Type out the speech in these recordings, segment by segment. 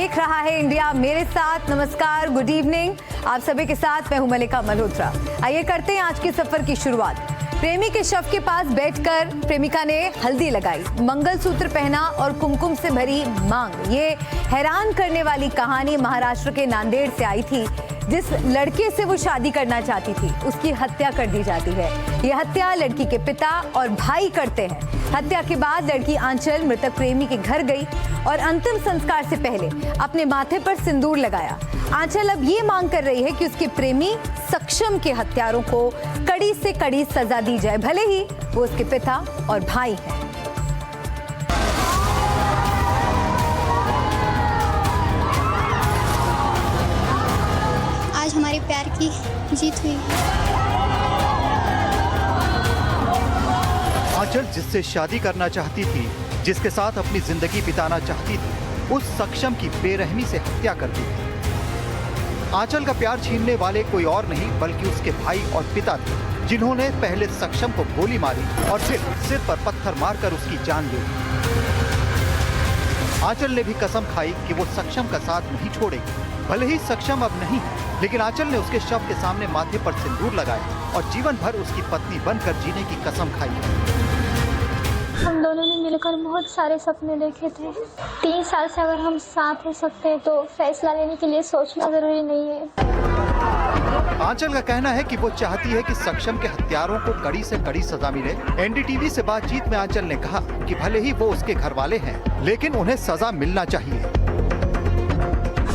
देख रहा है इंडिया मेरे साथ। नमस्कार, गुड इवनिंग। आप सभी के साथ मैं हूं मलिका मल्होत्रा। आइए करते हैं आज के सफर की शुरुआत। प्रेमी के शव के पास बैठकर प्रेमिका ने हल्दी लगाई, मंगलसूत्र पहना और कुमकुम से भरी मांग। ये हैरान करने वाली कहानी महाराष्ट्र के नांदेड़ से आई थी। जिस लड़के से वो शादी करना चाहती थी उसकी हत्या कर दी जाती है। ये हत्या लड़की के पिता और भाई करते हैं। हत्या के बाद लड़की आंचल मृतक प्रेमी के घर गई और अंतिम संस्कार से पहले अपने माथे पर सिंदूर लगाया। आंचल अब ये मांग कर रही है कि उसके प्रेमी सक्षम के हत्यारों को कड़ी से कड़ी सजा दी जाए, भले ही वो उसके पिता और भाई हैं। आज हमारे प्यार की जीत हुई। आंचल जिससे शादी करना चाहती थी, जिसके साथ अपनी जिंदगी बिताना चाहती थी, उस सक्षम की बेरहमी से हत्या कर दी। आंचल का प्यार छीनने वाले कोई और नहीं बल्कि उसके भाई और पिता थे, जिन्होंने पहले सक्षम को गोली मारी और फिर सिर पर पत्थर मारकर उसकी जान ले ली। आंचल ने भी कसम खाई कि वो सक्षम का साथ नहीं छोड़ेगी। भले ही सक्षम अब नहीं, लेकिन आंचल ने उसके शव के सामने माथे पर सिंदूर लगाया और जीवन भर उसकी पत्नी बनकर जीने की कसम खाई। हम दोनों ने मिलकर बहुत सारे सपने देखे थे। 3 साल से अगर हम साथ हो सकते हैं तो फैसला लेने के लिए सोचना जरूरी नहीं है। आंचल का कहना है कि वो चाहती है कि सक्षम के हत्यारों को कड़ी से कड़ी सजा मिले। एनडीटीवी से बातचीत में आंचल ने कहा कि भले ही वो उसके घर वाले हैं, लेकिन उन्हें सजा मिलना चाहिए।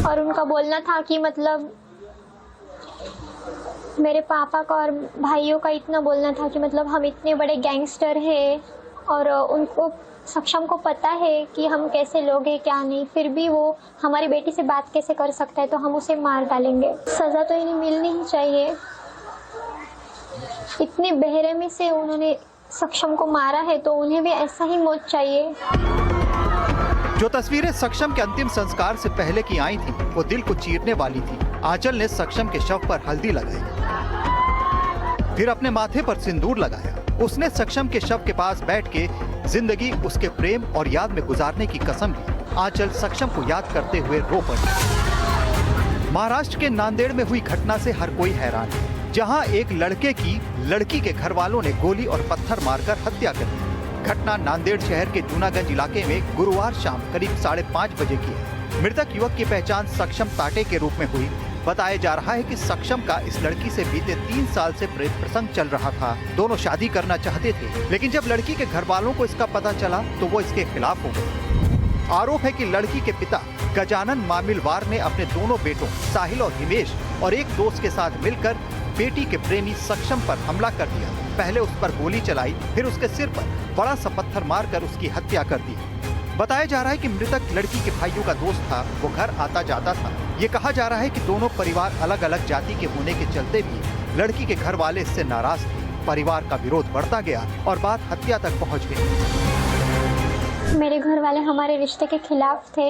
और उनका बोलना था कि मतलब मेरे पापा का और भाइयों का इतना बोलना था कि मतलब हम इतने बड़े गैंगस्टर हैं और उनको सक्षम को पता है कि हम कैसे लोग हैं क्या नहीं, फिर भी वो हमारी बेटी से बात कैसे कर सकता है, तो हम उसे मार डालेंगे। सजा तो इन्हें मिलनी ही चाहिए। इतनी बेरहमी से उन्होंने सक्षम को मारा है तो उन्हें भी ऐसा ही मौत चाहिए। जो तस्वीरें सक्षम के अंतिम संस्कार से पहले की आई थी वो दिल को चीरने वाली थी। आंचल ने सक्षम के शव पर हल्दी लगाई, फिर अपने माथे पर सिंदूर लगाया। उसने सक्षम के शव के पास बैठ के जिंदगी उसके प्रेम और याद में गुजारने की कसम ली। आंचल सक्षम को याद करते हुए रो पड़ी। महाराष्ट्र के नांदेड़ में हुई घटना से हर कोई हैरान है, जहां एक लड़के की लड़की के घर वालों ने गोली और पत्थर मारकर हत्या कर दी। घटना नांदेड़ शहर के जूनागंज इलाके में गुरुवार शाम करीब 5:30 बजे की है। मृतक युवक की पहचान सक्षम ताटे के रूप में हुई। बताया जा रहा है कि सक्षम का इस लड़की से बीते 3 साल से प्रेम प्रसंग चल रहा था। दोनों शादी करना चाहते थे, लेकिन जब लड़की के घर वालों को इसका पता चला तो वो इसके खिलाफ हो गए। आरोप है कि लड़की के पिता गजानन मामिलवार ने अपने दोनों बेटों साहिल और हिमेश और एक दोस्त के साथ मिलकर बेटी के प्रेमी सक्षम पर हमला कर दिया। पहले उस पर गोली चलाई, फिर उसके सिर पर बड़ा सा पत्थर मारकर उसकी हत्या कर दी। बताया जा रहा है कि मृतक लड़की के भाइयों का दोस्त था, वो घर आता जाता था। ये कहा जा रहा है कि दोनों परिवार अलग अलग जाति के होने के चलते भी लड़की के घर वाले इससे नाराज थे। परिवार का विरोध बढ़ता गया और बात हत्या तक पहुंच गई। मेरे घर वाले हमारे रिश्ते के खिलाफ थे।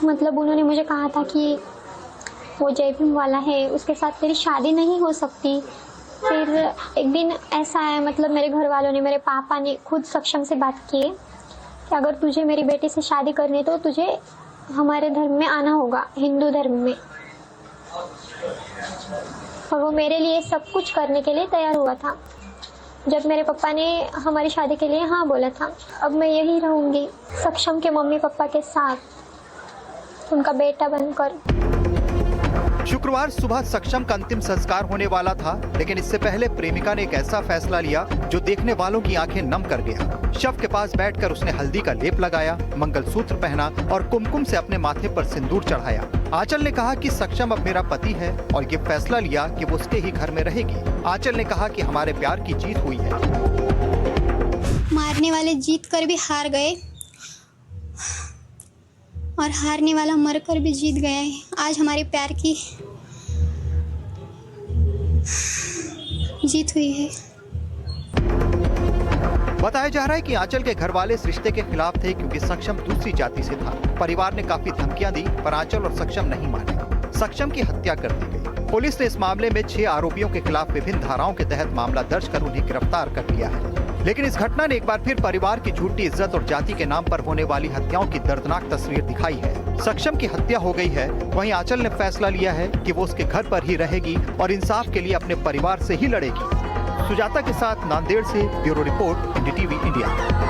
मतलब उन्होंने मुझे कहा था कि वो जय भीम वाला है, उसके साथ तेरी शादी नहीं हो सकती। फिर एक दिन ऐसा है, मतलब मेरे घर वालों ने, मेरे पापा ने खुद सक्षम से बात की कि अगर तुझे मेरी बेटी से शादी करनी है तो तुझे हमारे धर्म में आना होगा, हिंदू धर्म में। और वो मेरे लिए सब कुछ करने के लिए तैयार हुआ था। जब मेरे पापा ने हमारी शादी के लिए हाँ बोला था, अब मैं यही रहूँगी सक्षम के मम्मी पापा के साथ, उनका बेटा बनकर। शुक्रवार सुबह सक्षम का अंतिम संस्कार होने वाला था, लेकिन इससे पहले प्रेमिका ने एक ऐसा फैसला लिया जो देखने वालों की आंखें नम कर गया। शव के पास बैठकर उसने हल्दी का लेप लगाया, मंगलसूत्र पहना और कुमकुम से अपने माथे पर सिंदूर चढ़ाया। आंचल ने कहा कि सक्षम अब मेरा पति है और ये फैसला लिया कि वो उसके ही घर में रहेगी। आंचल ने कहा कि हमारे प्यार की जीत हुई है। मारने वाले जीत कर भी हार गए और हारने वाला मरकर भी जीत गया है। आज हमारे प्यार की जीत हुई है। बताया जा रहा है कि आंचल के घर वाले इस रिश्ते के खिलाफ थे क्योंकि सक्षम दूसरी जाति से था। परिवार ने काफी धमकियां दी पर आंचल और सक्षम नहीं माने। सक्षम की हत्या कर दी गई। पुलिस ने इस मामले में 6 आरोपियों के खिलाफ विभिन्न धाराओं के तहत मामला दर्ज कर उन्हें गिरफ्तार कर लिया है। लेकिन इस घटना ने एक बार फिर परिवार की झूठी इज्जत और जाति के नाम पर होने वाली हत्याओं की दर्दनाक तस्वीर दिखाई है। सक्षम की हत्या हो गई है, वहीं आंचल ने फैसला लिया है कि वो उसके घर पर ही रहेगी और इंसाफ के लिए अपने परिवार से ही लड़ेगी। सुजाता के साथ नांदेड़ से ब्यूरो रिपोर्ट, एनडीटीवी इंडिया।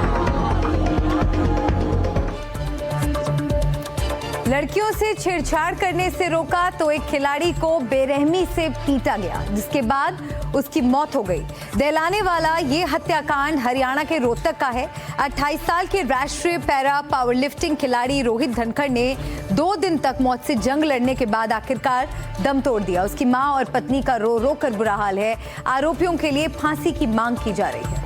लड़कियों से छेड़छाड़ करने से रोका तो एक खिलाड़ी को बेरहमी से पीटा गया, जिसके बाद उसकी मौत हो गई। दहलाने वाला ये हत्याकांड हरियाणा के रोहतक का है। 28 साल के राष्ट्रीय पैरा पावरलिफ्टिंग खिलाड़ी रोहित धनखड़ ने 2 दिन तक मौत से जंग लड़ने के बाद आखिरकार दम तोड़ दिया। उसकी मां और पत्नी का रो रो कर बुरा हाल है। आरोपियों के लिए फांसी की मांग की जा रही है।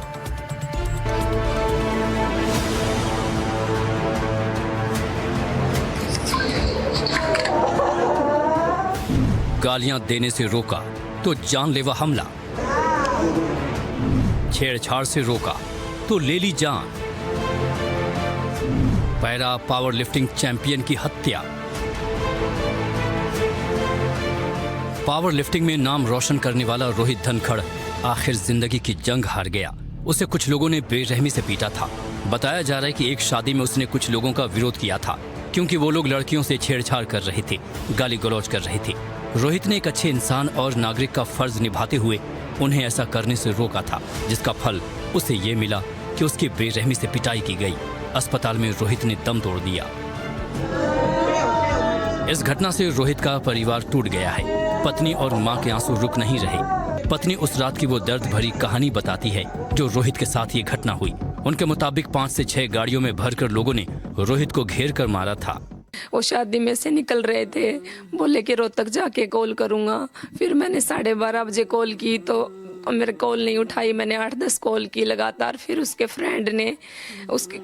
गालियां देने से रोका तो जानलेवा हमला, छेड़छाड़ से रोका तो ले ली जान। पैरा पावर लिफ्टिंग चैंपियन की हत्या। पावर लिफ्टिंग में नाम रोशन करने वाला रोहित धनखड़ आखिर जिंदगी की जंग हार गया। उसे कुछ लोगों ने बेरहमी से पीटा था। बताया जा रहा है कि एक शादी में उसने कुछ लोगों का विरोध किया था, क्योंकि वो लोग लड़कियों से छेड़छाड़ कर रहे थे, गाली गलौज कर रहे थे। रोहित ने एक अच्छे इंसान और नागरिक का फर्ज निभाते हुए उन्हें ऐसा करने से रोका था, जिसका फल उसे ये मिला कि उसकी बेरहमी से पिटाई की गई। अस्पताल में रोहित ने दम तोड़ दिया। इस घटना से रोहित का परिवार टूट गया है। पत्नी और मां के आंसू रुक नहीं रहे। पत्नी उस रात की वो दर्द भरी कहानी बताती है जो रोहित के साथ ये घटना हुई। उनके मुताबिक 5 से 6 गाड़ियों में भरकर लोगों ने रोहित को घेर कर मारा था। वो शादी में से निकल रहे थे, बोले कि रोहतक जाके कॉल करूंगा। फिर मैंने 12:30 बजे कॉल की तो मेरे कॉल नहीं उठाई। मैंने 8-10 कॉल की लगातार। फिर उसके फ्रेंड ने उसकी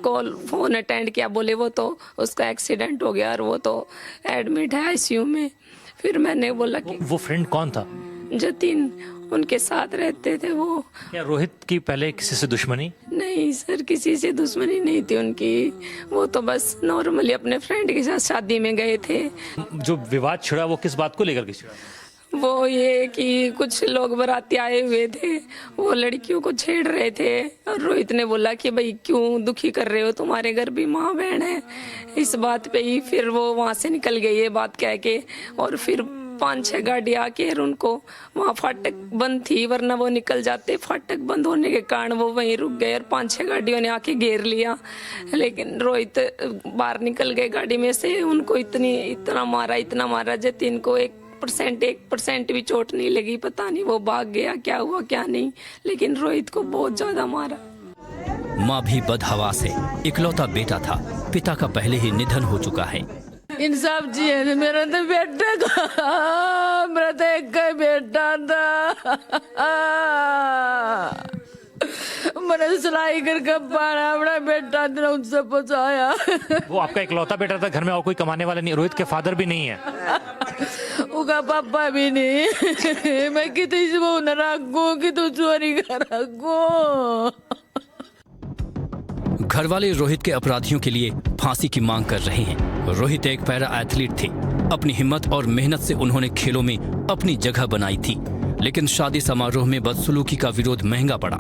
फोन अटेंड किया, बोले वो तो उसका एक्सीडेंट हो गया और वो तो एडमिट है आईसीयू में। फिर मैंने बोला कि वो फ्रेंड कौन था? जतिन, उनके साथ रहते थे वो। क्या रोहित की पहले किसी से दुश्मनी? नहीं सर, किसी से दुश्मनी नहीं थी उनकी। वो तो बस नॉर्मली अपने फ्रेंड के साथ शादी में गए थे। जो विवाद छिड़ा वो किस बात को लेकर के छिड़ा? वो ये कि कुछ लोग बाराती आए हुए थे, वो लड़कियों को छेड़ रहे थे और रोहित ने बोला कि भाई क्यों दुखी कर रहे हो, तुम्हारे घर भी माँ बहन है। इस बात पे ही फिर वो वहाँ से निकल गई ये बात कह के। और फिर 5-6 गाड़ी आके उनको वहाँ फाटक बंद थी, वरना वो निकल जाते। फाटक बंद होने के कारण वो वहीं रुक गए और 5-6 गाड़ियों ने आके घेर लिया। लेकिन रोहित बाहर निकल गए गाड़ी में से। उनको इतना मारा जतिन को 1% भी चोट नहीं लगी। पता नहीं वो भाग गया, क्या हुआ क्या नहीं, लेकिन रोहित को बहुत ज्यादा मारा। माँ भी बदहवास है। इकलौता बेटा था, पिता का पहले ही निधन हो चुका है। इंसाफ चाहिए। मेरा तो बेटा था, मेरा तो एक ही बेटा था। मैंने सिलाई करके पाला अपना बेटा था, उनसे पहुंचाया। वो आपका इकलौता बेटा था, घर में और कोई कमाने वाला नहीं? रोहित के फादर भी नहीं है? उसका पापा भी नहीं। मैं कितनी से वो न रखूं कि तू चोरी कर रखूं। घर वाले रोहित के अपराधियों के लिए फांसी की मांग कर रहे हैं। रोहित एक पैरा एथलीट थे। अपनी हिम्मत और मेहनत से उन्होंने खेलों में अपनी जगह बनाई थी, लेकिन शादी समारोह में बदसलूकी का विरोध महंगा पड़ा।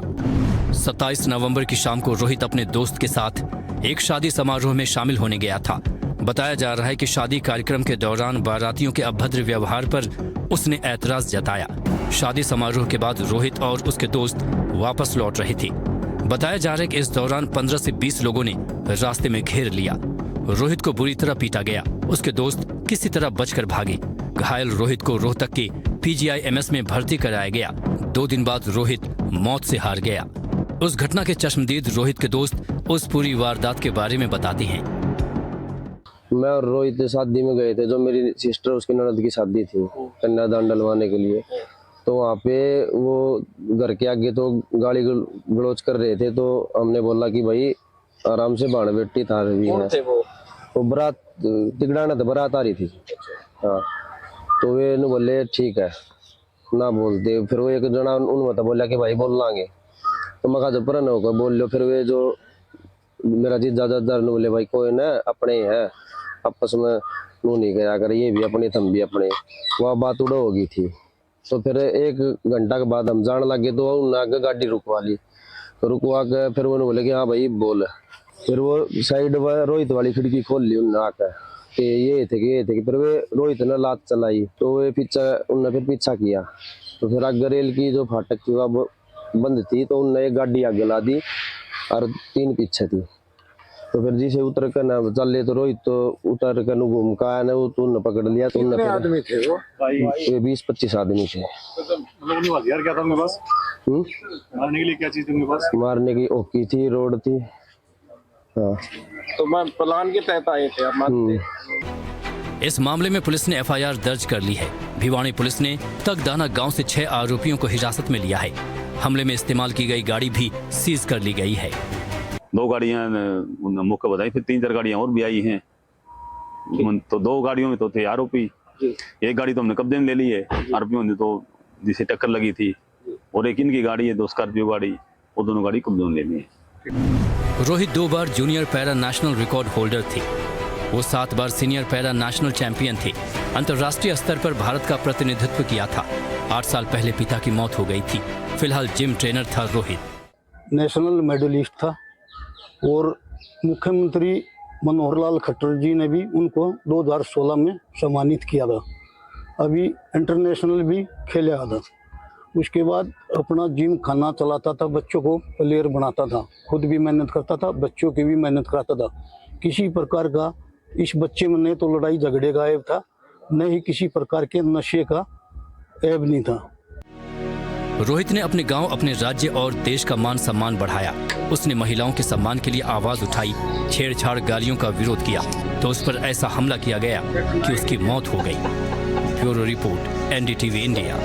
27 नवंबर की शाम को रोहित अपने दोस्त के साथ एक शादी समारोह में शामिल होने गया था। बताया जा रहा है कि शादी कार्यक्रम के दौरान बारातियों के अभद्र व्यवहार पर उसने ऐतराज जताया। शादी समारोह के बाद रोहित और उसके दोस्त वापस लौट रहे थे। बताया जा रहा है कि इस दौरान 15 से 20 लोगों ने रास्ते में घेर लिया। रोहित को बुरी तरह पीटा गया। उसके दोस्त किसी तरह बचकर भागे। घायल रोहित को रोहतक के PGIMS में भर्ती कराया गया। 2 दिन बाद रोहित मौत से हार गया। उस घटना के चश्मदीद रोहित के दोस्त उस पूरी वारदात के बारे में बताते हैं। मैं और रोहित शादी में गए थे, जो मेरी सिस्टर उसकी ननद की शादी थी, कन्यादान डलवाने के लिए। तो वहाँ पे वो घर के आगे तो गाली गलौज कर रहे थे, तो हमने बोला कि भाई आराम से बाण बेटी था रही है। वो बारात तिगड़ाना था, बारात आ रही थी। हाँ, तो वे बोले ठीक है ना बोलते। फिर वो एक जना उन बोला कि भाई बोल लांगे। तो मैं कहा पर होकर बोल लो। फिर वे जो मेरा जीजा दादा ने बोले भाई कोई ना अपने है, आपस में नू नहीं गया कर, ये भी अपने थम भी अपने। वह बात उड़ा होगी थी। तो फिर 1 घंटा के बाद हम जाने लगे तो उन्होंने आगे गाड़ी रुकवा ली। रुकवा के फिर उन्होंने बोले कि हाँ भाई बोल। फिर वो साइड रोहित वाली खिड़की खोल ली उन्होंने आकर कि ये थे कि फिर वे रोहित ने लात चलाई तो वे उन्होंने फिर पीछा किया। तो फिर आगे रेल की जो फाटक थी वह बंद थी तो उन्होंने एक गाड़ी आगे ला दी और 3 पीछे थी। तो फिर जिसे उतर कर ना चले तो रोहित तो उतर कर घूम का आया ना वो तो उन्हें पकड़ लिया। तो कितने आदमी थे वो? 20-25 आदमी थे। हथियार क्या था उनके पास? मारने के लिए क्या चीज थी उनके पास? मारने की ओकी थी, रोड थी। हाँ। तो मैं प्लान के तहत आए थे आप मानते हैं? इस मामले में पुलिस ने एफआईआर दर्ज कर ली है। भिवानी पुलिस ने तकदाना गांव से 6 आरोपियों को हिरासत में लिया है। हमले में इस्तेमाल की गई गाड़ी भी सीज कर ली गई है। 2 गाड़ियां मौके बताई, फिर 3-4 गाड़ियां और भी आई हैं। तो 2 गाड़ियों में तो थे आरोपी, एक गाड़ी तो हमने कब्जे में ले ली है आरोपियों ने, तो जिसे टक्कर लगी थी, और एक इनकी गाड़ी है 2 स्कॉर्पियो गाड़ी, वो दोनों गाड़ी कब्जे में ले ली है। रोहित 2 बार junior para national record holder थे। वो 7 बार सीनियर पैरा नेशनल चैंपियन थे। अंतर्राष्ट्रीय स्तर पर भारत का प्रतिनिधित्व किया था। 8 साल पहले पिता की मौत हो गई थी। फिलहाल जिम ट्रेनर था रोहित। नेशनल मेडलिस्ट था और मुख्यमंत्री मनोहर लाल खट्टर जी ने भी उनको 2016 में सम्मानित किया था। अभी इंटरनेशनल भी खेला था। उसके बाद अपना जिम खाना चलाता था, बच्चों को प्लेयर बनाता था, खुद भी मेहनत करता था, बच्चों की भी मेहनत कराता था। किसी प्रकार का इस बच्चे में न तो लड़ाई झगड़े का ऐब था, न ही किसी प्रकार के नशे का ऐब नहीं था। रोहित ने अपने गांव, अपने राज्य और देश का मान सम्मान बढ़ाया। उसने महिलाओं के सम्मान के लिए आवाज उठाई, छेड़छाड़ गालियों का विरोध किया तो उस पर ऐसा हमला किया गया कि उसकी मौत हो गई। Bureau report, NDTV India.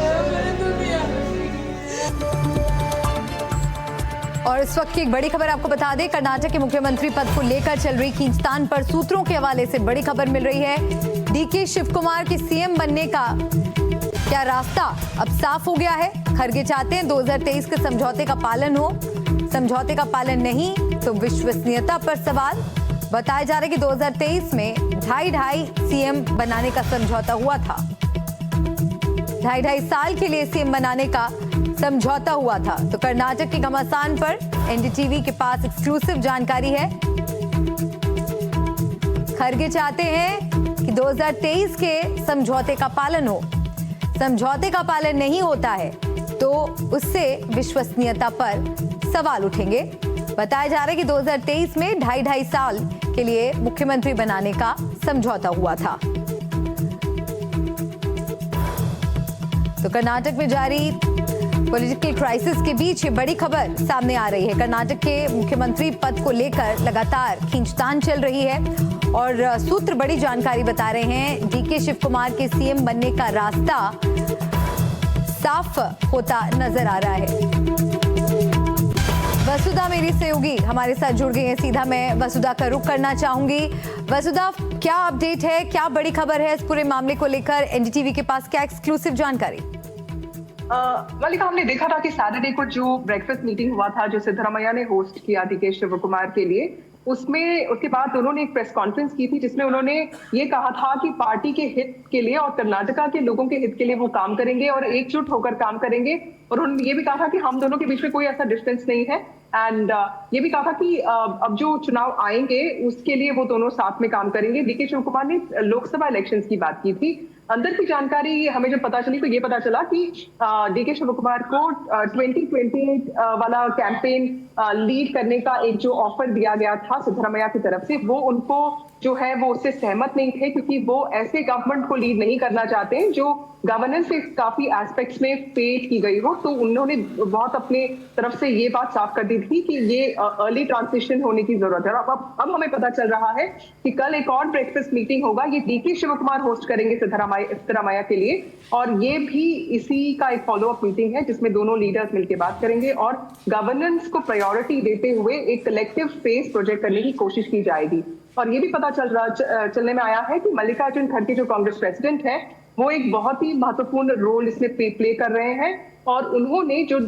और इस वक्त की एक बड़ी खबर आपको बता दें, कर्नाटक के मुख्यमंत्री पद को लेकर चल रही खींचतान पर सूत्रों के हवाले से बड़ी खबर मिल रही है। डीके शिव कुमार के सीएम बनने का क्या रास्ता अब साफ हो गया है। खरगे चाहते हैं 2023 के समझौते का पालन हो, समझौते का पालन नहीं तो विश्वसनीयता पर सवाल। बताया जा रहा है कि 2023 में 2.5 सीएम बनाने का समझौता हुआ था। 2.5 साल के लिए सीएम बनाने का समझौता हुआ था। तो कर्नाटक के घमासान पर एनडीटीवी के पास एक्सक्लूसिव जानकारी है। खरगे चाहते हैं कि 2023 के समझौते का पालन हो, समझौते का पालन नहीं होता है तो उससे विश्वसनीयता पर सवाल उठेंगे। बताया जा रहा है कि 2023 में 2.5 साल के लिए मुख्यमंत्री बनाने का समझौता हुआ था। तो कर्नाटक में जारी पॉलिटिकल क्राइसिस के बीच ये बड़ी खबर सामने आ रही है। कर्नाटक के मुख्यमंत्री पद को लेकर लगातार खींचतान चल रही है और सूत्र बड़ी जानकारी बता रहे हैं। डीके शिव कुमार के सीएम बनने का रास्ता साफ होता नजर आ रहा है। वसुधा मेरी सहयोगी हमारे साथ जुड़ गई है। सीधा मैं वसुधा का रुख करना चाहूंगी। वसुधा, क्या अपडेट है, क्या बड़ी खबर है इस पूरे मामले को लेकर? एनडीटीवी के पास क्या एक्सक्लूसिव जानकारी? मलिका, हमने देखा था कि सैटरडे को जो ब्रेकफास्ट मीटिंग हुआ था जो सिद्धरामैया ने होस्ट किया डीके शिव कुमार के लिए, उसमें उसके बाद उन्होंने एक प्रेस कॉन्फ्रेंस की थी जिसमें उन्होंने ये कहा था कि पार्टी के हित के लिए और कर्नाटका के लोगों के हित के लिए वो काम करेंगे और एकजुट होकर काम करेंगे। और उन्होंने ये भी कहा था कि हम दोनों के बीच में कोई ऐसा डिस्टेंस नहीं है। एंड ये भी कहा था कि अब जो चुनाव आएंगे उसके लिए वो दोनों साथ में काम करेंगे। डीके शिव कुमार ने लोकसभा इलेक्शंस की बात की थी। अंदर की जानकारी हमें जब पता चली तो ये पता चला कि डीके शिव कुमार को 2028 वाला कैंपेन लीड करने का एक जो ऑफर दिया गया था सिद्धरामैया की तरफ से, वो उनको जो है वो उससे सहमत नहीं थे, क्योंकि वो ऐसे गवर्नमेंट को लीड नहीं करना चाहते हैं जो गवर्नेंस से काफी एस्पेक्ट्स में फेल की गई हो। तो उन्होंने बहुत अपने तरफ से ये बात साफ कर दी थी कि ये अर्ली ट्रांजिशन होने की जरूरत है। अब हमें पता चल रहा है कि कल एक और ब्रेकफास्ट मीटिंग होगा, ये डीके शिव कुमार होस्ट करेंगे सिद्धरामैया के लिए, और ये भी इसी का एक फॉलो अप मीटिंग है जिसमें दोनों लीडर्स मिलकर बात करेंगे और गवर्नेंस को प्रायोरिटी देते हुए एक कलेक्टिव फेस प्रोजेक्ट करने की कोशिश की जाएगी। और ये भी पता चलने में आया है कि मल्लिकार्जुन खड़गे जो कांग्रेस प्रेसिडेंट है वो एक बहुत ही महत्वपूर्ण रोल इसमें प्ले कर रहे हैं। और उन्होंने जो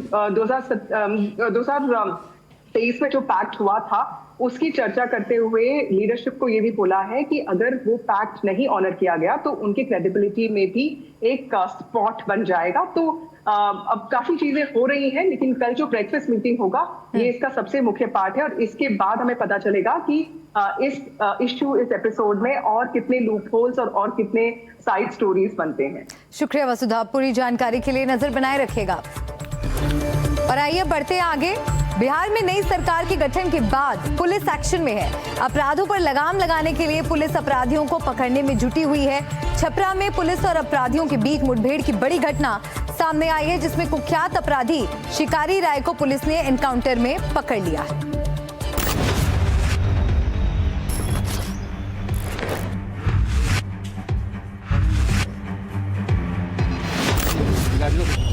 2023 में जो पैक्ट हुआ था उसकी चर्चा करते हुए लीडरशिप को ये भी बोला है कि अगर वो पैक्ट नहीं ऑनर किया गया तो उनकी क्रेडिबिलिटी में भी एक स्पॉट बन जाएगा। तो अब काफी चीजें हो रही हैं, लेकिन कल जो ब्रेकफास्ट मीटिंग होगा ये इसका सबसे मुख्य पार्ट है और इसके बाद हमें पता चलेगा कि इस एपिसोड में और कितने लूप होल्स और कितने साइड स्टोरीज बनते हैं। शुक्रिया वसुधा, पूरी जानकारी के लिए नजर बनाए रखिएगा। और आइए बढ़ते हैं आगे। बिहार में नई सरकार के गठन के बाद पुलिस एक्शन में है। अपराधों पर लगाम लगाने के लिए पुलिस अपराधियों को पकड़ने में जुटी हुई है। छपरा में पुलिस और अपराधियों के बीच मुठभेड़ की बड़ी घटना सामने आई है, जिसमें कुख्यात अपराधी शिकारी राय को पुलिस ने एनकाउंटर में पकड़ लिया है।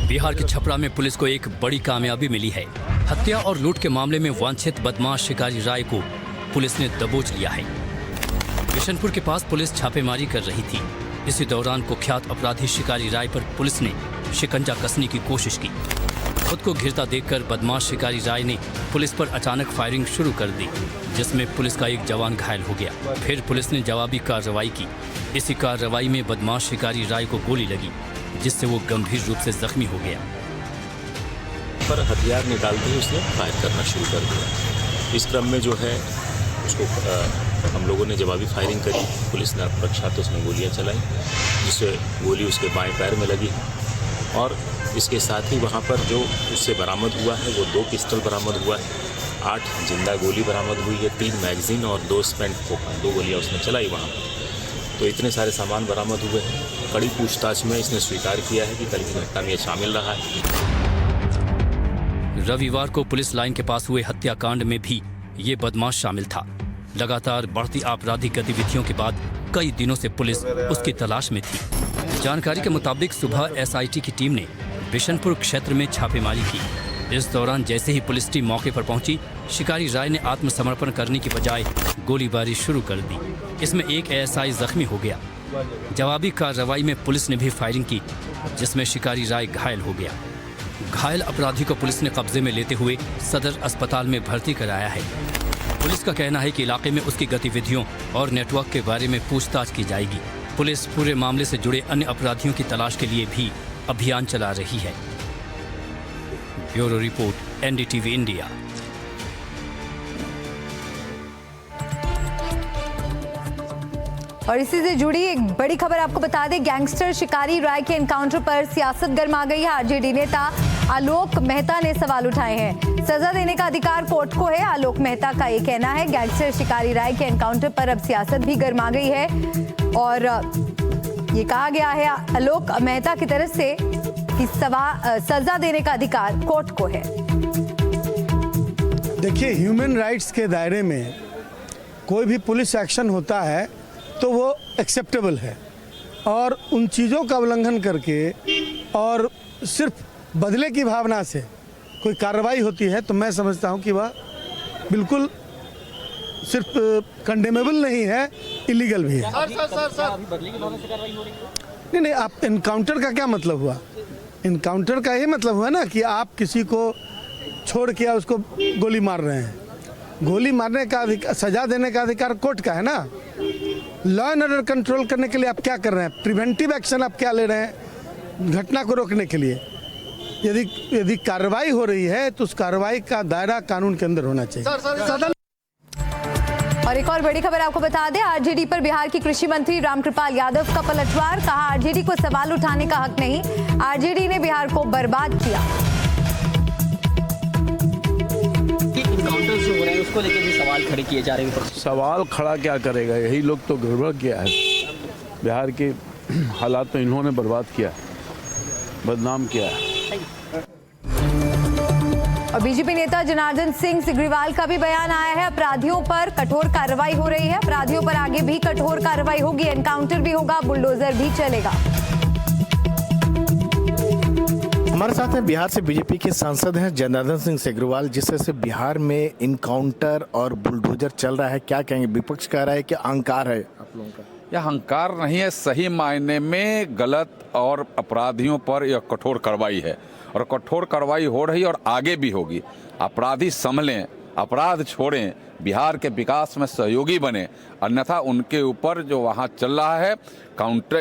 बिहार के छपरा में पुलिस को एक बड़ी कामयाबी मिली है। हत्या और लूट के मामले में वांछित बदमाश शिकारी राय को पुलिस ने दबोच लिया है। बिशनपुर के पास पुलिस छापेमारी कर रही थी। इसी दौरान कुख्यात अपराधी शिकारी राय पर पुलिस ने शिकंजा कसने की कोशिश की। खुद को घिरता देखकर बदमाश शिकारी राय ने पुलिस पर अचानक फायरिंग शुरू कर दी, जिसमें पुलिस का एक जवान घायल हो गया। फिर पुलिस ने जवाबी कार्रवाई की। इसी कार्रवाई में बदमाश शिकारी राय को गोली लगी, जिससे वो गंभीर रूप से जख्मी हो गया। पर हथियार निकालते ही उसने फायर करना शुरू कर दिया। इस क्रम में जो है उसको हम लोगों ने जवाबी फायरिंग करी। पुलिस ने रक्षात्मक उसमें गोलियां चलाई, जिससे गोली उसके बाएं पैर में लगी। और इसके साथ ही वहाँ पर जो उससे बरामद हुआ है वो 2 पिस्टल बरामद हुआ है, 8 जिंदा गोली बरामद हुई है, 3 मैगजीन और 2 स्पेंट खोखा, 2 गोलियाँ उसने चलाई वहाँ पर। तो इतने सारे सामान बरामद हुए हैं। कड़ी पूछताछ में इसने स्वीकार किया है कि कल की घटना में ये शामिल रहा है। रविवार को पुलिस लाइन के पास हुए हत्याकांड में भी ये बदमाश शामिल था। लगातार बढ़ती आपराधिक गतिविधियों के बाद कई दिनों से पुलिस उसकी तलाश में थी। जानकारी के मुताबिक सुबह एसआईटी की टीम ने बिशनपुर क्षेत्र में छापेमारी की। इस दौरान जैसे ही पुलिस टीम मौके पर पहुंची, शिकारी राय ने आत्मसमर्पण करने की बजाय गोलीबारी शुरू कर दी। इसमें एक एएसआई जख्मी हो गया। जवाबी कार्रवाई में पुलिस ने भी फायरिंग की, जिसमें शिकारी राय घायल हो गया। घायल अपराधी को पुलिस ने कब्जे में लेते हुए सदर अस्पताल में भर्ती कराया है। पुलिस का कहना है कि इलाके में उसकी गतिविधियों और नेटवर्क के बारे में पूछताछ की जाएगी। पुलिस पूरे मामले से जुड़े अन्य अपराधियों की तलाश के लिए भी अभियान चला रही है। Bureau report, NDTV India. और इसी से जुड़ी एक बड़ी खबर आपको बता दें, गैंगस्टर शिकारी राय के एनकाउंटर पर सियासत गर्मा गई है। आरजेडी नेता आलोक मेहता ने सवाल उठाए हैं। सजा देने का अधिकार कोर्ट को है, आलोक मेहता का ये कहना है। गैंगस्टर शिकारी राय के एनकाउंटर पर अब सियासत भी गर्मा गई है और ये कहा गया है आलोक मेहता की तरफ से कि सजा देने का अधिकार कोर्ट को है। देखिए, ह्यूमन राइट्स के दायरे में कोई भी पुलिस एक्शन होता है तो वो एक्सेप्टेबल है, और उन चीज़ों का उल्लंघन करके और सिर्फ बदले की भावना से कोई कार्रवाई होती है तो मैं समझता हूँ कि वह बिल्कुल सिर्फ कंडेमेबल नहीं है, इलीगल भी है। नहीं, आप इनकाउंटर का क्या मतलब हुआ? इनकाउंटर का ये मतलब हुआ ना कि आप किसी को छोड़ के उसको गोली मार रहे हैं। गोली मारने का अधिकार, सजा देने का अधिकार कोर्ट का है ना। लॉ एंड ऑर्डर कंट्रोल करने के लिए आप क्या कर रहे हैं? प्रिवेंटिव एक्शन आप क्या ले रहे हैं घटना को रोकने के लिए? यदि कार्रवाई हो रही है तो उस कार्रवाई का दायरा कानून के अंदर होना चाहिए। और एक और बड़ी खबर आपको बता दें, आरजेडी पर बिहार की कृषि मंत्री रामकृपाल यादव का पलटवार। कहा आरजेडी को सवाल उठाने का हक नहीं, आरजेडी ने बिहार को बर्बाद किया। जो हो रहा है उसको लेकर भी सवाल खड़े किए जा रहे हैं। सवाल खड़ा क्या करेगा? यही लोग तो गड़बड़ किया है। बिहार के हालात तो इन्होंने बर्बाद किया, बदनाम किया है। और बीजेपी नेता जनार्दन सिंह सिग्रीवाल का भी बयान आया है। अपराधियों पर कठोर कार्रवाई हो रही है, अपराधियों पर आगे भी कठोर कार्रवाई होगी, एनकाउंटर भी होगा, बुलडोजर भी चलेगा। हमारे साथ हैं बिहार से बीजेपी के सांसद हैं जनार्दन सिंह सिग्रीवाल। जिस तरह से बिहार में इनकाउंटर और बुलडोजर चल रहा है, क्या कहेंगे? विपक्ष कह रहा है कि अहंकार है आप लोगों का। यह अहंकार नहीं है, सही मायने में गलत और अपराधियों पर यह कठोर कार्रवाई है, और कठोर कार्रवाई हो रही और आगे भी होगी। अपराधी संभलें अपराध छोड़ें, बिहार के विकास में सहयोगी बने, अन्यथा उनके ऊपर जो वहाँ चल रहा है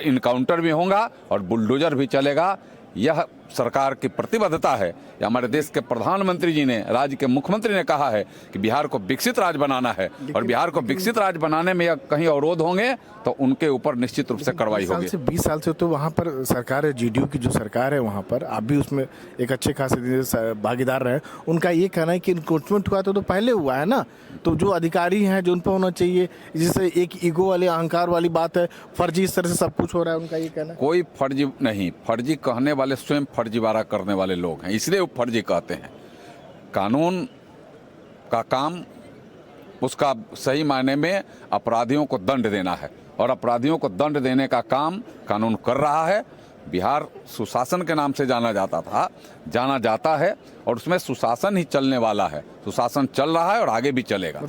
इनकाउंटर भी होगा और बुलडोजर भी चलेगा। यह सरकार की प्रतिबद्धता है। हमारे देश के प्रधानमंत्री जी ने, राज्य के मुख्यमंत्री ने कहा है कि बिहार को विकसित राज्य बनाना है और बिहार को विकसित राज्य बनाने में कहीं अवरोध होंगे तो उनके ऊपर निश्चित रूप से कार्रवाई होगी। 20 साल से तो वहाँ पर सरकार है, जीडीयू की जो सरकार है वहाँ पर, आप भी उसमें एक अच्छे खासे भागीदार रहे। उनका ये कहना है कि इनक्रोचमेंट हुआ तो पहले हुआ है ना, तो जो अधिकारी हैं जो उन पर होना चाहिए, जिससे एक ईगो वाले अहंकार वाली बात है, फर्जी इस तरह से सब कुछ हो रहा है, उनका ये कहना है। कोई फर्जी नहीं, फर्जी कहने वाले स्वयं फर्जीवाड़ा करने वाले लोग हैं, इसलिए वो फर्जी कहते हैं। कानून का काम उसका सही मायने में अपराधियों को दंड देना है और अपराधियों को दंड देने का काम कानून कर रहा है। बिहार सुशासन के नाम से जाना जाता है और उसमें सुशासन ही चलने वाला है। सुशासन चल रहा है और आगे भी चलेगा।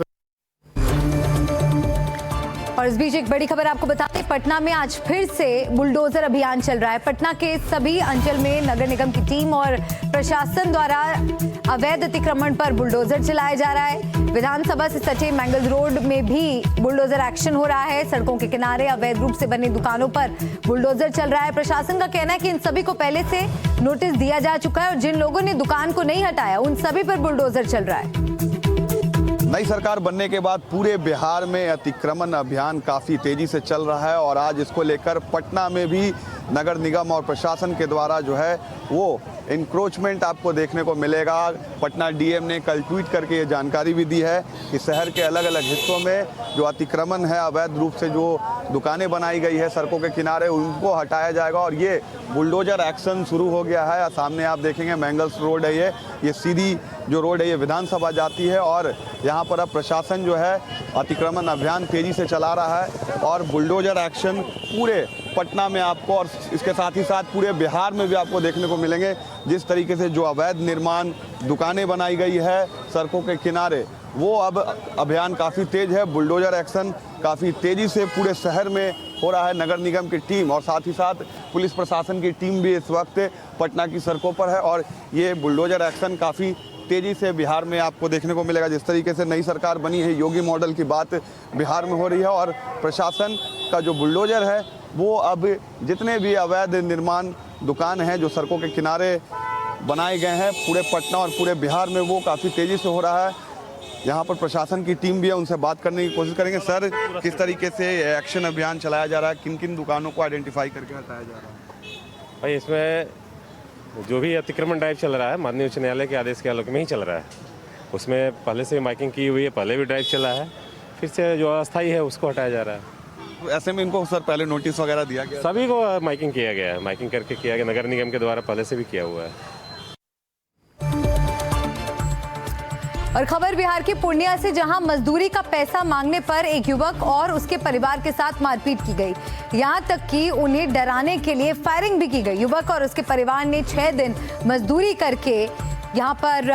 और इस बीच एक बड़ी खबर आपको बताते हैं, पटना में आज फिर से बुलडोजर अभियान चल रहा है। पटना के सभी अंचल में नगर निगम की टीम और प्रशासन द्वारा अवैध अतिक्रमण पर बुलडोजर चलाया जा रहा है। विधानसभा से सटे मैंगल रोड में भी बुलडोजर एक्शन हो रहा है। सड़कों के किनारे अवैध रूप से बनी दुकानों पर बुलडोजर चल रहा है। प्रशासन का कहना है कि इन सभी को पहले से नोटिस दिया जा चुका है और जिन लोगों ने दुकान को नहीं हटाया उन सभी पर बुलडोजर चल रहा है। नई सरकार बनने के बाद पूरे बिहार में अतिक्रमण अभियान काफ़ी तेज़ी से चल रहा है और आज इसको लेकर पटना में भी नगर निगम और प्रशासन के द्वारा जो है वो इंक्रोचमेंट आपको देखने को मिलेगा। पटना डीएम ने कल ट्वीट करके ये जानकारी भी दी है कि शहर के अलग अलग हिस्सों में जो अतिक्रमण है, अवैध रूप से जो दुकानें बनाई गई है सड़कों के किनारे, उनको हटाया जाएगा और ये बुलडोजर एक्शन शुरू हो गया है। सामने आप देखेंगे मैंगल्स रोड है, ये सीधी जो रोड है ये विधानसभा जाती है और यहाँ पर अब प्रशासन जो है अतिक्रमण अभियान तेज़ी से चला रहा है और बुलडोजर एक्शन पूरे पटना में आपको और इसके साथ ही साथ पूरे बिहार में भी आपको देखने को मिलेंगे। जिस तरीके से जो अवैध निर्माण दुकानें बनाई गई है सड़कों के किनारे, वो अब अभियान काफ़ी तेज है। बुलडोजर एक्शन काफ़ी तेज़ी से पूरे शहर में हो रहा है। नगर निगम की टीम और साथ ही साथ पुलिस प्रशासन की टीम भी इस वक्त पटना की सड़कों पर है और ये बुलडोजर एक्शन काफ़ी तेज़ी से बिहार में आपको देखने को मिलेगा। जिस तरीके से नई सरकार बनी है, योगी मॉडल की बात बिहार में हो रही है और प्रशासन का जो बुलडोजर है वो अब जितने भी अवैध निर्माण दुकान हैं जो सड़कों के किनारे बनाए गए हैं पूरे पटना और पूरे बिहार में, वो काफ़ी तेज़ी से हो रहा है। यहाँ पर प्रशासन की टीम भी है, उनसे बात करने की कोशिश करेंगे। सर, किस तरीके से एक्शन अभियान चलाया जा रहा है, किन किन दुकानों को आइडेंटिफाई करके हटाया जा रहा है? भाई इसमें जो भी अतिक्रमण ड्राइव चल रहा है माननीय उच्च न्यायालय के आदेश के आलोक में ही चल रहा है। उसमें पहले से माइकिंग की हुई है, पहले भी ड्राइव चला है, फिर से जो अस्थायी है उसको हटाया जा रहा है। तो ऐसे में इनको सर पहले नोटिस वगैरह दिया गया? सभी को माइकिंग किया गया है, माइकिंग करके किया गया, नगर निगम के द्वारा पहले से भी किया हुआ है। और खबर बिहार के पूर्णिया से, जहां मजदूरी का पैसा मांगने पर एक युवक और उसके परिवार के साथ मारपीट की गई। यहां तक कि उन्हें डराने के लिए फायरिंग भी की गई। युवक और उसके परिवार ने 6 दिन मजदूरी करके यहां पर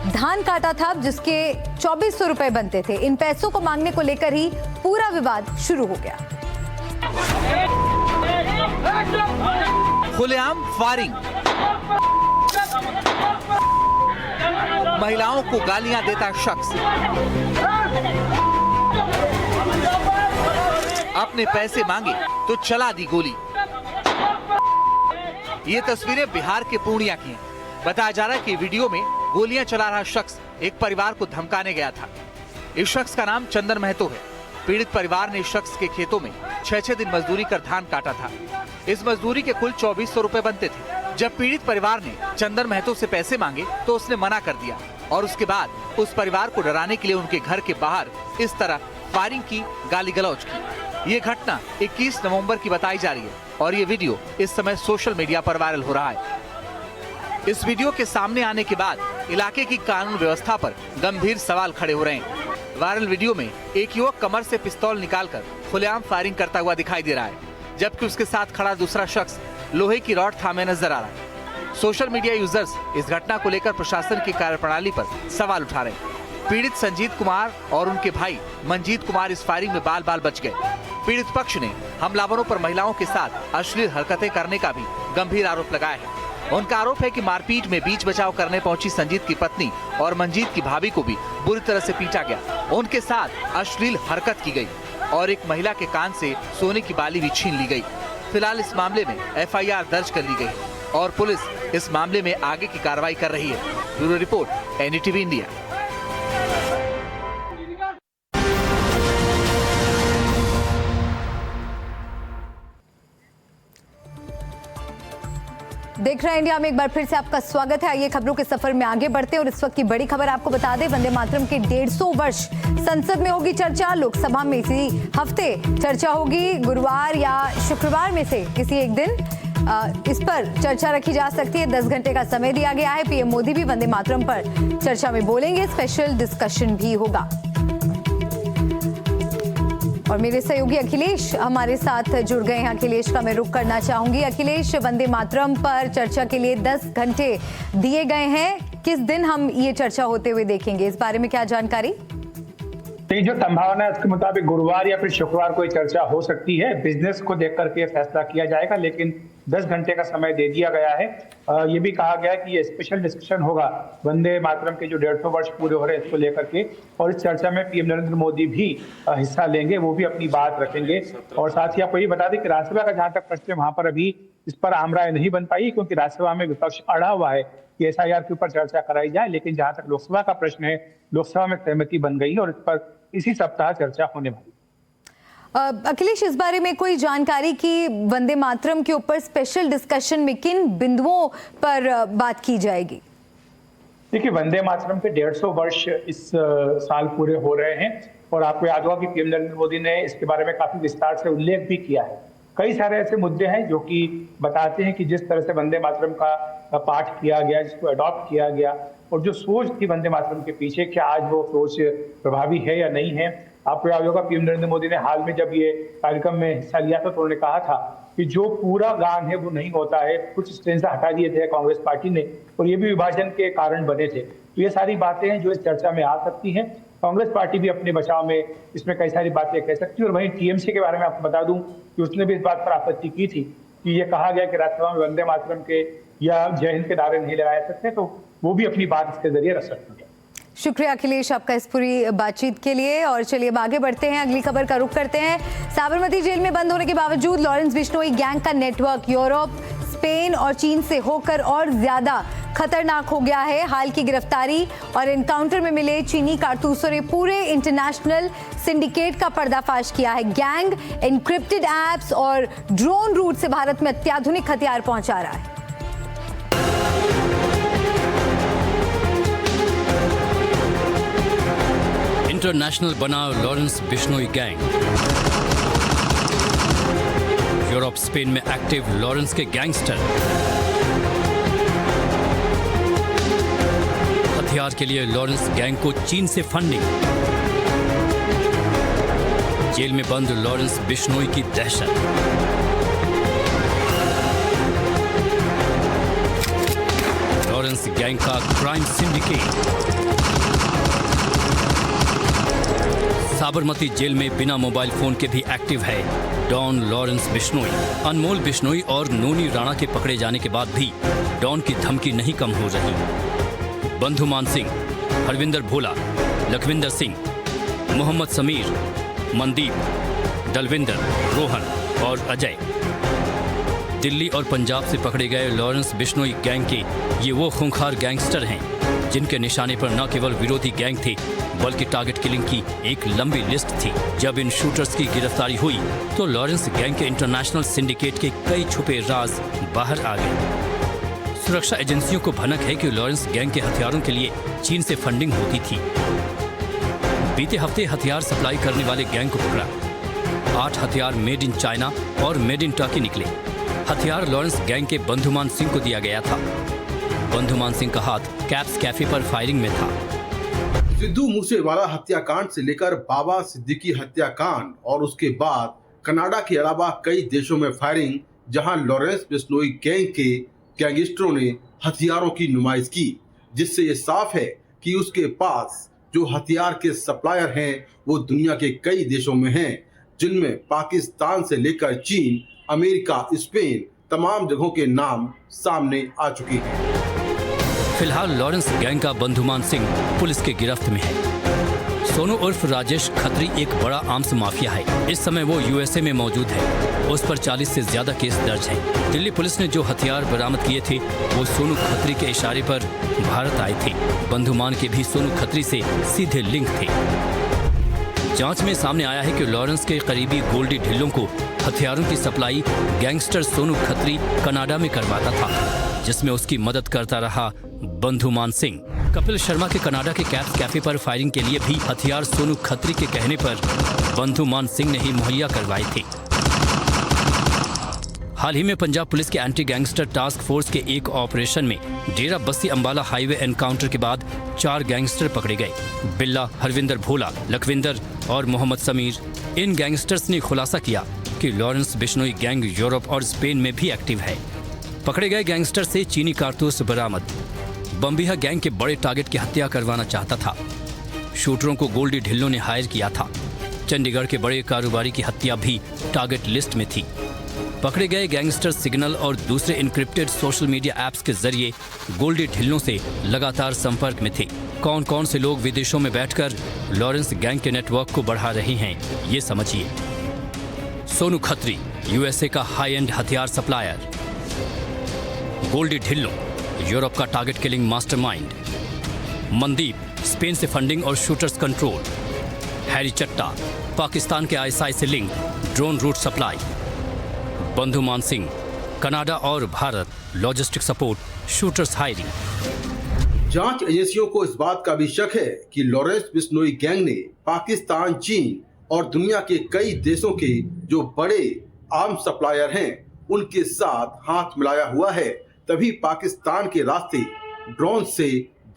धान काटा था, जिसके 2400 रुपए बनते थे। इन पैसों को मांगने को लेकर ही पूरा विवाद शुरू हो गया। खुलेआम फायरिंग, महिलाओं को गालियां देता शख्स, अपने पैसे मांगे तो चला दी गोली। ये तस्वीरें बिहार के पूर्णिया की हैं। बताया जा रहा है कि वीडियो में गोलियां चला रहा शख्स एक परिवार को धमकाने गया था। इस शख्स का नाम चंदन महतो है। पीड़ित परिवार ने इस शख्स के खेतों में 6-6 दिन मजदूरी कर धान काटा था। इस मजदूरी के कुल 2400 रुपए बनते थे। जब पीड़ित परिवार ने चंदन महतो से पैसे मांगे तो उसने मना कर दिया और उसके बाद उस परिवार को डराने के लिए उनके घर के बाहर इस तरह फायरिंग की, गाली गलौज की। ये घटना 21 नवंबर की बताई जा रही है और ये वीडियो इस समय सोशल मीडिया पर वायरल हो रहा है। इस वीडियो के सामने आने के बाद इलाके की कानून व्यवस्था पर गंभीर सवाल खड़े हो रहे हैं। वायरल वीडियो में एक युवक कमर से पिस्तौल निकालकर खुलेआम फायरिंग करता हुआ दिखाई दे रहा है, जबकि उसके साथ खड़ा दूसरा शख्स लोहे की रॉड थामे नजर आ रहा है। सोशल मीडिया यूजर्स इस घटना को लेकर प्रशासन की कार्यप्रणाली पर सवाल उठा रहे हैं। पीड़ित संजीत कुमार और उनके भाई मंजीत कुमार इस फायरिंग में बाल बाल बच गए। पीड़ित पक्ष ने हमलावरों पर महिलाओं के साथ अश्लील हरकतें करने का भी गंभीर आरोप लगाया है। उनका आरोप है कि मारपीट में बीच बचाव करने पहुंची संजीत की पत्नी और मंजीत की भाभी को भी बुरी तरह से पीटा गया। उनके साथ अश्लील हरकत की गई और एक महिला के कान से सोने की बाली भी छीन ली गई। फिलहाल इस मामले में FIR दर्ज कर ली गई और पुलिस इस मामले में आगे की कार्रवाई कर रही है। Bureau report, NDTV India. देख रहे हैं इंडिया में, एक बार फिर से आपका स्वागत है। आइए खबरों के सफर में आगे बढ़ते हैं और इस वक्त की बड़ी खबर आपको बता दें, वंदे मातरम के 150 वर्ष संसद में होगी चर्चा। लोकसभा में इसी हफ्ते चर्चा होगी। गुरुवार या शुक्रवार में से किसी एक दिन इस पर चर्चा रखी जा सकती है। 10 घंटे का समय दिया गया है। PM मोदी भी वंदे मातरम पर चर्चा में बोलेंगे। स्पेशल डिस्कशन भी होगा और मेरे सहयोगी अखिलेश हमारे साथ जुड़ गए हैं। अखिलेश का मैं रुख करना चाहूंगी। अखिलेश, वंदे मातरम पर चर्चा के लिए 10 घंटे दिए गए हैं। किस दिन हम ये चर्चा होते हुए देखेंगे, इस बारे में क्या जानकारी? जो संभावना है उसके मुताबिक गुरुवार या फिर शुक्रवार को चर्चा हो सकती है। बिजनेस को देख करके फैसला किया जाएगा, लेकिन 10 घंटे का समय दे दिया गया है। ये भी कहा गया है कि ये स्पेशल डिस्कशन होगा वंदे मातरम के जो 150 वर्ष पूरे हो रहे हैं इसको लेकर के, और इस चर्चा में PM नरेंद्र मोदी भी हिस्सा लेंगे। वो भी अपनी बात रखेंगे। और साथ ही आपको ये बता दें कि राज्यसभा का जहां तक प्रश्न है वहां पर अभी इस पर आम राय नहीं बन पाई, क्योंकि राज्यसभा में विपक्ष अड़ा हुआ है कि SIR के ऊपर चर्चा कराई जाए। लेकिन जहां तक लोकसभा का प्रश्न है, लोकसभा में सहमति बन गई है और इस पर इसी सप्ताह चर्चा होने वाली। अखिलेश, इस बारे में कोई जानकारी कि वंदे मातरम के ऊपर स्पेशल डिस्कशन में किन बिंदुओं पर बात की जाएगी? देखिए, वंदे मातरम के 150 वर्ष इस साल पूरे हो रहे हैं और आपको याद होगा कि PM नरेंद्र मोदी ने इसके बारे में काफी विस्तार से उल्लेख भी किया है। कई सारे ऐसे मुद्दे हैं जो कि बताते हैं कि जिस तरह से वंदे मातरम का पाठ किया गया, जिसको अडॉप्ट किया गया और जो सोच थी वंदे मातरम के पीछे, क्या आज वो सोच प्रभावी है या नहीं है। आपको याद होगा PM नरेंद्र मोदी ने हाल में जब ये कार्यक्रम में हिस्सा लिया था तो उन्होंने कहा था कि जो पूरा गान है वो नहीं होता है। कुछ स्ट्रेंथ हटा दिए थे कांग्रेस पार्टी ने और ये भी विभाजन के कारण बने थे। तो ये सारी बातें हैं जो इस चर्चा में आ सकती हैं। कांग्रेस पार्टी भी अपने बचाव में इसमें कई सारी बातें कह सकती है। और वहीं TMC के बारे में आपको बता दूं कि उसने भी इस बात पर आपत्ति की थी कि ये कहा गया कि राज्यसभा में वंदे मातरम के या जय हिंद के नारे नहीं लगाए सकते, तो वो भी अपनी बात इसके जरिए रख सकते हैं। शुक्रिया अखिलेश आपका इस पूरी बातचीत के लिए। और चलिए अब आगे बढ़ते हैं, अगली खबर का रुख करते हैं। साबरमती जेल में बंद होने के बावजूद लॉरेंस बिश्नोई गैंग का नेटवर्क यूरोप, स्पेन और चीन से होकर और ज्यादा खतरनाक हो गया है। हाल की गिरफ्तारी और एनकाउंटर में मिले चीनी कारतूसों ने पूरे इंटरनेशनल सिंडिकेट का पर्दाफाश किया है। गैंग एन्क्रिप्टेड ऐप्स और ड्रोन रूट से भारत में अत्याधुनिक हथियार पहुंचा रहा है। इंटरनेशनल बना Lawrence Bishnoi gang. Europe, Spain में एक्टिव लॉरेंस के गैंगस्टर हथियार के लिए लॉरेंस गैंग को चीन से फंडिंग। जेल में बंद लॉरेंस बिश्नोई की दहशत। लॉरेंस गैंग का क्राइम सिंडिकेट। साबरमती जेल में बिना मोबाइल फोन के भी एक्टिव है डॉन लॉरेंस बिश्नोई। अनमोल बिश्नोई और नोनी राणा के पकड़े जाने के बाद भी डॉन की धमकी नहीं कम हो रही। बंधु मान सिंह, हरविंदर भोला, लखविंदर सिंह, मोहम्मद समीर, मनदीप, दलविंदर, रोहन और अजय। दिल्ली और पंजाब से पकड़े गए लॉरेंस बिश्नोई गैंग के ये वो खूंखार गैंगस्टर हैं जिनके निशाने पर न केवल विरोधी गैंग थे बल्कि टारगेट किलिंग की एक लंबी लिस्ट थी। जब इन शूटर्स की गिरफ्तारी हुई तो लॉरेंस गैंग के इंटरनेशनल सिंडिकेट के कई छुपे राज बाहर आ गए। सुरक्षा एजेंसियों को भनक है कि लॉरेंस गैंग के हथियारों के लिए चीन से फंडिंग होती थी। बीते हफ्ते हथियार सप्लाई करने वाले गैंग को पकड़ा। 8 हथियार मेड इन चाइना और मेड इन टर्की निकले। हथियार लॉरेंस गैंग के बंधुमान सिंह को दिया गया था। बंधुमान सिंह का हाथ कैप्स कैफे पर फायरिंग में था। सिद्धू मूसेवाला हत्याकांड से लेकर बाबा सिद्दीकी हत्याकांड और उसके बाद कनाडा के अलावा कई देशों में फायरिंग, जहां लॉरेंस बिश्नोई गैंग के गैंगस्टरों ने हथियारों की नुमाइश की, जिससे ये साफ है कि उसके पास जो हथियार के सप्लायर हैं वो दुनिया के कई देशों में हैं, जिनमें पाकिस्तान से लेकर चीन, अमेरिका, स्पेन तमाम जगहों के नाम सामने आ चुके हैं। फिलहाल लॉरेंस गैंग का बंधुमान सिंह पुलिस के गिरफ्त में है। सोनू उर्फ राजेश खत्री एक बड़ा आर्म्स माफिया है। इस समय वो यूएसए में मौजूद है। उस पर 40 से ज्यादा केस दर्ज हैं। दिल्ली पुलिस ने जो हथियार बरामद किए थे वो सोनू खत्री के इशारे पर भारत आए थे। बंधुमान के भी सोनू खत्री से सीधे लिंक थे। जांच में सामने आया है कि लॉरेंस के करीबी गोल्डी ढिल्लों को हथियारों की supply gangster Sonu Khatri Canada में करवाता था, जिसमें उसकी मदद करता रहा बंधुमान सिंह। कपिल शर्मा के कनाडा के कैप्स कैफे पर फायरिंग के लिए भी हथियार सोनू खत्री के कहने पर बंधुमान सिंह ने ही मुहैया करवाए थे। हाल ही में पंजाब पुलिस के एंटी गैंगस्टर टास्क फोर्स के एक ऑपरेशन में डेरा बस्सी अंबाला हाईवे एनकाउंटर के बाद 4 गैंगस्टर पकड़े गए। बिल्ला, हरविंदर भोला, लखविंदर और मोहम्मद समीर। इन गैंगस्टर्स ने खुलासा किया कि लॉरेंस बिश्नोई गैंग यूरोप और स्पेन में भी एक्टिव है। पकड़े गए गैंगस्टर से चीनी कारतूस बरामद। बम्बिहा गैंग के बड़े टारगेट की हत्या करवाना चाहता था। शूटरों को गोल्डी ढिल्लों ने हायर किया था। चंडीगढ़ के बड़े कारोबारी की हत्या भी टारगेट लिस्ट में थी। पकड़े गए गैंगस्टर सिग्नल और दूसरे इनक्रिप्टेड सोशल मीडिया ऐप्स के जरिए गोल्डी ढिल्लों से लगातार संपर्क में थे। कौन कौन से लोग विदेशों में बैठकर लॉरेंस गैंग के नेटवर्क को बढ़ा रहे हैं, ये समझिए। सोनू खत्री यूएसए का हाई एंड हथियार सप्लायर। गोल्डी ढिल्लों यूरोप का target killing mastermind. Mandeep Spain से फंडिंग और shooters control. Harry Chatha Pakistan के आईएसआई से link, drone route supply. Bandhuman Singh Canada और Bharat logistic support, shooters hiring. जांच एजेंसियों को इस बात का भी शक है कि लॉरेंस बिश्नोई गैंग ने पाकिस्तान, चीन और दुनिया के कई देशों के जो बड़े आर्म्स सप्लायर हैं उनके साथ हाथ मिलाया हुआ है। तभी पाकिस्तान के रास्ते ड्रोन से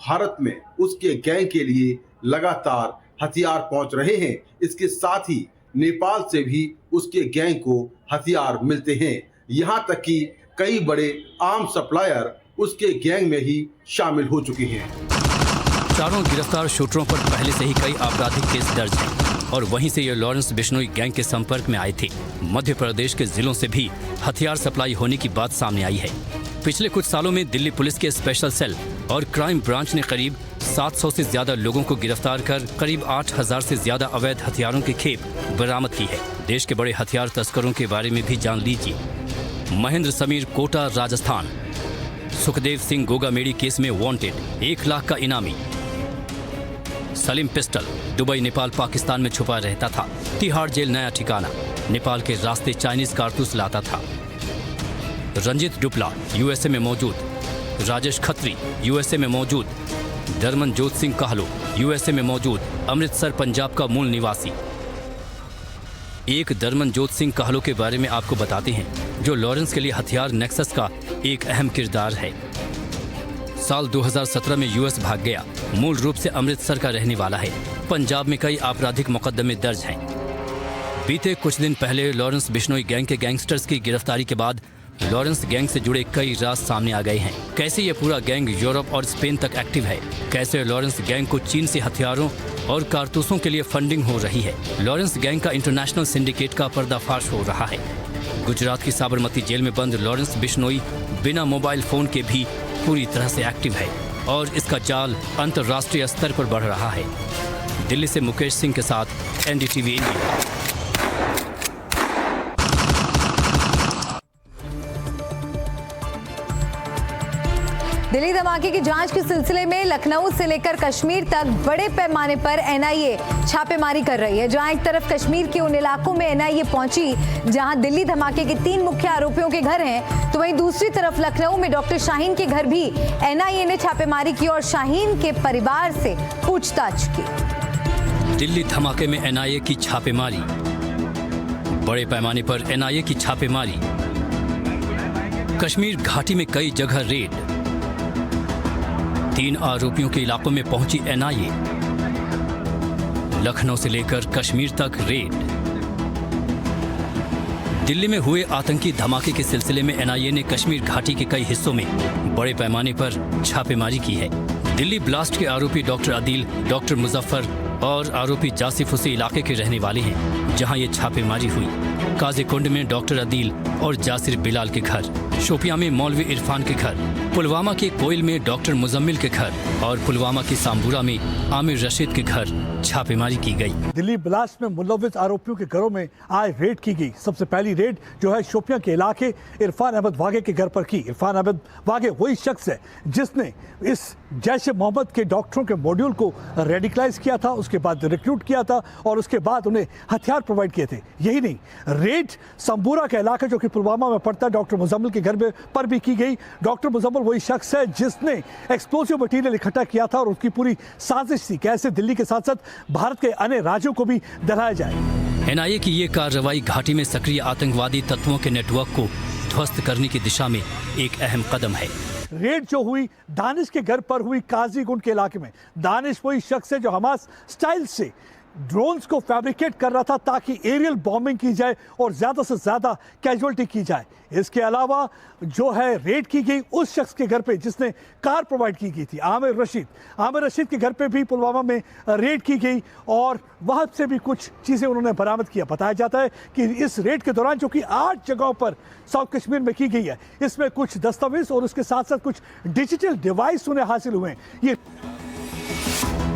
भारत में उसके गैंग के लिए लगातार हथियार पहुंच रहे हैं। इसके साथ ही नेपाल से भी उसके गैंग को हथियार मिलते हैं। यहाँ तक कि कई बड़े आर्म्स सप्लायर उसके गैंग में ही शामिल हो चुके हैं। चारों गिरफ्तार शूटरों पर पहले से ही कई आपराधिक केस दर्ज हैं और वहीं से ये लॉरेंस बिश्नोई गैंग के संपर्क में आए थे। मध्य प्रदेश के जिलों से भी हथियार सप्लाई होने की बात सामने आई है। पिछले कुछ सालों में दिल्ली पुलिस के स्पेशल सेल और क्राइम ब्रांच ने करीब 700 से ज्यादा लोगों को गिरफ्तार कर करीब 8000 से ज्यादा अवैध हथियारों की खेप बरामद की है। देश के बड़े हथियार तस्करों के बारे में भी जान लीजिए। महेंद्र समीर कोटा राजस्थान। सुखदेव सिंह गोगामेड़ी केस में वांटेड 1 लाख का इनामी। सलीम पिस्टल दुबई, नेपाल, पाकिस्तान में छुपा रहता था। तिहाड़ जेल नया ठिकाना। नेपाल के रास्ते चाइनीज कारतूस लाता था। रंजित डुपला यूएसए में मौजूद। राजेश खत्री यूएसए में मौजूद। धर्मनजोत सिंह कहलो यूएसए में मौजूद, अमृतसर पंजाब का मूल निवासी। एक धर्मनजोत सिंह कहलो के बारे में आपको बताते हैं, जो लॉरेंस के लिए हथियार नेक्सस का एक अहम किरदार है। साल 2017 में यूएस भाग गया। मूल रूप से अमृतसर का रहने वाला है। पंजाब में कई आपराधिक मुकदमे दर्ज हैं। बीते कुछ दिन पहले लॉरेंस बिश्नोई गैंग के गैंगस्टर्स की गिरफ्तारी के बाद लॉरेंस गैंग से जुड़े कई राज सामने आ गए हैं। कैसे ये पूरा गैंग यूरोप और स्पेन तक एक्टिव है, कैसे लॉरेंस गैंग को चीन से हथियारों और कारतूसों के लिए फंडिंग हो रही है। लॉरेंस गैंग का इंटरनेशनल सिंडिकेट का पर्दाफाश हो रहा है। गुजरात की साबरमती जेल में बंद लॉरेंस बिश्नोई बिना मोबाइल फोन के भी पूरी तरह से एक्टिव है और इसका जाल अंतर्राष्ट्रीय स्तर पर बढ़ रहा है। दिल्ली से मुकेश सिंह के साथ एनडीटीवी इंडिया। दिल्ली धमाके की जांच के सिलसिले में लखनऊ से लेकर कश्मीर तक बड़े पैमाने पर एनआईए छापेमारी कर रही है। जहां एक तरफ कश्मीर के उन इलाकों में एनआईए पहुंची जहां दिल्ली धमाके के 3 मुख्य आरोपियों के घर हैं, तो वहीं दूसरी तरफ लखनऊ में डॉक्टर शाहीन के घर भी एनआईए ने छापेमारी की और शाहीन के परिवार से पूछताछ की। दिल्ली धमाके में एनआईए की छापेमारी। बड़े पैमाने पर एनआईए की छापेमारी। कश्मीर घाटी में कई जगह रेड। 3 आरोपियों के इलाकों में पहुंची एनआईए। लखनऊ से लेकर कश्मीर तक रेड। दिल्ली में हुए आतंकी धमाके के सिलसिले में एनआईए ने कश्मीर घाटी के कई हिस्सों में बड़े पैमाने पर छापेमारी की है। दिल्ली ब्लास्ट के आरोपी डॉक्टर आदिल, डॉक्टर मुजफ्फर और आरोपी जासिफ उसी इलाके के रहने वाले हैं जहां ये छापेमारी हुई। काजीकुंड में डॉक्टर अदील और जासिर बिलाल के घर, शोपियां में मौलवी इरफान के घर, पुलवामा के कोयल में डॉक्टर मुजम्मिल के घर और पुलवामा की सांबुरा में आमिर रशीद के घर छापेमारी की गई। दिल्ली ब्लास्ट में मुलविस आरोपियों के घरों में आज रेड की गई। सबसे पहली रेड जो है शोपियां के इलाके इरफान अहमद वागे के घर पर की। इरफान अहमद वागे वही शख्स है जिसने इस जैश ए मोहम्मद के डॉक्टरों के मॉड्यूल को रेडिकलाइज किया था, उसके बाद रिक्रूट किया था और उसके बाद उन्हें हथियार प्रोवाइड किए थे। यही नहीं, रेड संबूरा का इलाका जो कि पुलवामा में पड़ता है डॉक्टर मुजम्मिल के घर में पर भी की गई। डॉक्टर मुजम्मिल वही शख्स है जिसने एक्सप्लोसिव मटीरियल इकट्ठा किया था और उसकी पूरी साजिश थी कैसे दिल्ली के साथ साथ भारत के अन्य राज्यों को भी दहराया जाए। एनआईए की ये कार्रवाई घाटी में सक्रिय आतंकवादी तत्वों के नेटवर्क को ध्वस्त करने की दिशा में एक अहम कदम है। रेड जो हुई दानिश के घर पर हुई काजीगुंड के इलाके में। दानिश वही शख्स है जो हमास स्टाइल से ड्रोन्स को फैब्रिकेट कर रहा था ताकि एरियल बॉम्बिंग की जाए और ज़्यादा से ज़्यादा कैजुअल्टी की जाए। इसके अलावा जो है रेड की गई उस शख्स के घर पे जिसने कार प्रोवाइड की गई थी, आमिर रशीद के घर पे भी पुलवामा में रेड की गई और वहाँ से भी कुछ चीज़ें उन्होंने बरामद किया। बताया जाता है कि इस रेड के दौरान जो कि 8 जगहों पर साउथ कश्मीर में की गई है, इसमें कुछ दस्तावेज और उसके साथ साथ कुछ डिजिटल डिवाइस उन्हें हासिल हुए हैं।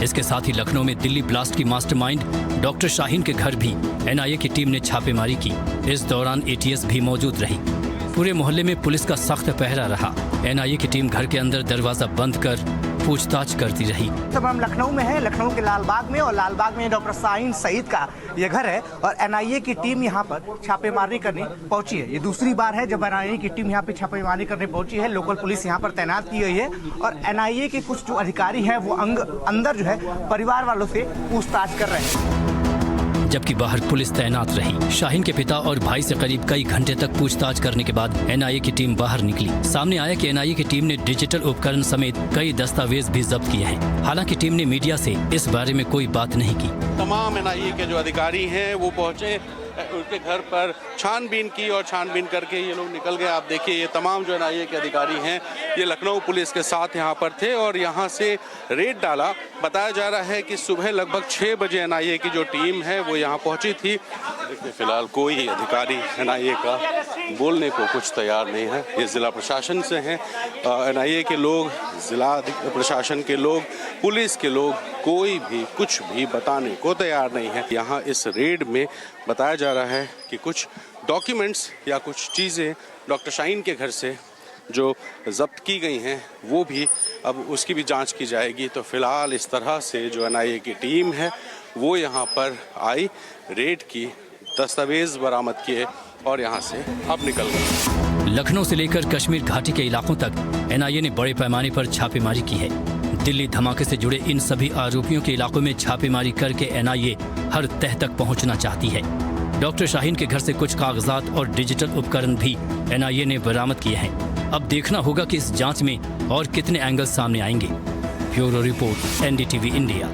इसके साथ ही लखनऊ में दिल्ली ब्लास्ट की मास्टरमाइंड डॉक्टर शाहीन के घर भी एनआईए की टीम ने छापेमारी की। इस दौरान एटीएस भी मौजूद रही। पूरे मोहल्ले में पुलिस का सख्त पहरा रहा। एनआईए की टीम घर के अंदर दरवाजा बंद कर पूछताछ करती रही। तब हम लखनऊ में हैं, लखनऊ के लालबाग में, और लालबाग में डॉक्टर शाहीन सईद का ये घर है और एनआईए की टीम यहाँ पर छापेमारी करने पहुंची है। ये दूसरी बार है जब एनआईए की टीम यहाँ पे छापेमारी करने पहुंची है। लोकल पुलिस यहाँ पर तैनात की गई है और एनआईए के कुछ जो अधिकारी हैं वो अंदर जो है परिवार वालों से पूछताछ कर रहे हैं, जबकि बाहर पुलिस तैनात रही। शाहीन के पिता और भाई से करीब कई घंटे तक पूछताछ करने के बाद एनआईए की टीम बाहर निकली। सामने आया कि एनआईए की टीम ने डिजिटल उपकरण समेत कई दस्तावेज भी जब्त किए हैं। हालांकि टीम ने मीडिया से इस बारे में कोई बात नहीं की। तमाम एनआईए के जो अधिकारी हैं वो पहुंचे, उनके घर पर छानबीन की और छानबीन करके ये लोग निकल गए। आप देखिए ये तमाम जो एनआईए के अधिकारी हैं ये लखनऊ पुलिस के साथ यहाँ पर थे और यहाँ से रेड डाला। बताया जा रहा है कि सुबह लगभग 6 बजे एनआईए की जो टीम है वो यहाँ पहुँची थी। देखिए फिलहाल कोई अधिकारी एनआईए का बोलने को कुछ तैयार नहीं है। ये जिला प्रशासन से हैं, एनआईए के लोग, जिला प्रशासन के लोग, पुलिस के लोग, कोई भी कुछ भी बताने को तैयार नहीं है। यहाँ इस रेड में बताया जा रहा है कि कुछ डॉक्यूमेंट्स या कुछ चीज़ें डॉक्टर शाहीन के घर से जो जब्त की गई हैं वो भी अब उसकी भी जांच की जाएगी। तो फिलहाल इस तरह से जो एनआईए की टीम है वो यहाँ पर आई, रेड की, दस्तावेज बरामद किए और यहाँ से अब निकल गए। लखनऊ से लेकर कश्मीर घाटी के इलाकों तक एनआईए ने बड़े पैमाने पर छापेमारी की है। दिल्ली धमाके से जुड़े इन सभी आरोपियों के इलाकों में छापेमारी करके एनआईए हर तह तक पहुंचना चाहती है। डॉक्टर शाहीन के घर से कुछ कागजात और डिजिटल उपकरण भी एनआईए ने बरामद किए हैं। अब देखना होगा कि इस जांच में और कितने एंगल सामने आएंगे। Bureau report, NDTV India.